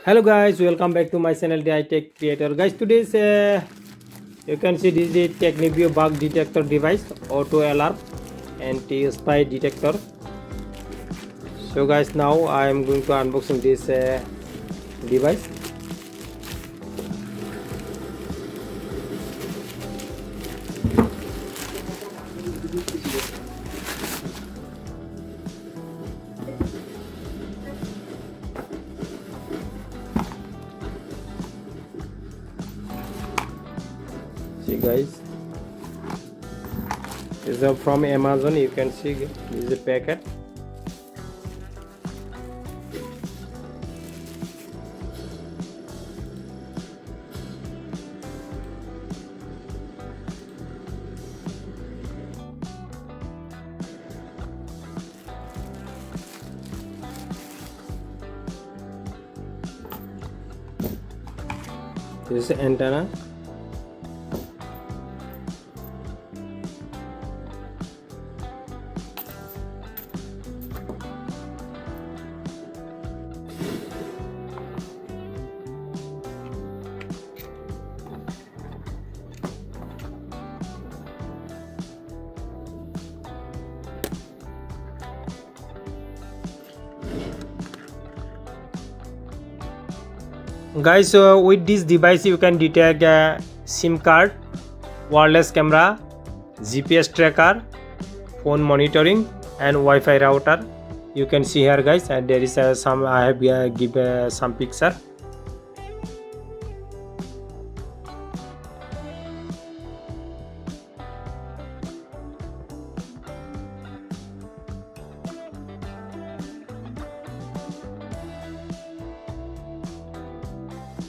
Hello guys, welcome back to my channel ditech creator. Guys, today's you can see this is the TECHNOVIEW Bug Detector Device, auto alarm and spy detector. So guys, now I am going to unboxing this device. See guys, this is from Amazon. You can see this is a packet. This is antenna. Guys, with this device you can detect SIM card, wireless camera, GPS tracker, phone monitoring and Wi-Fi router. You can see here guys, and there is some I have give some picture.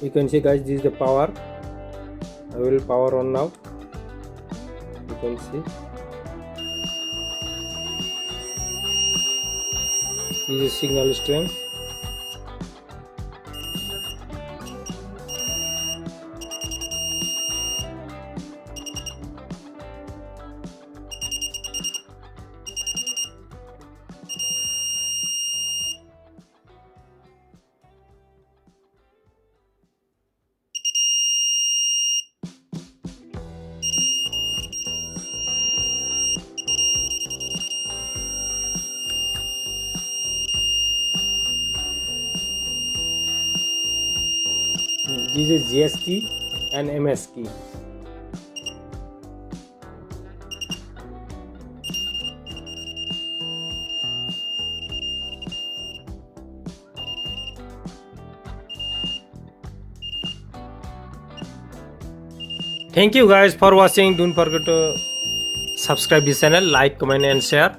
You can see guys, this is the power. I will power on now. You can see this is signal strength. This is GS key and MS key. Thank you guys for watching. Don't forget to subscribe this channel, like, comment and share.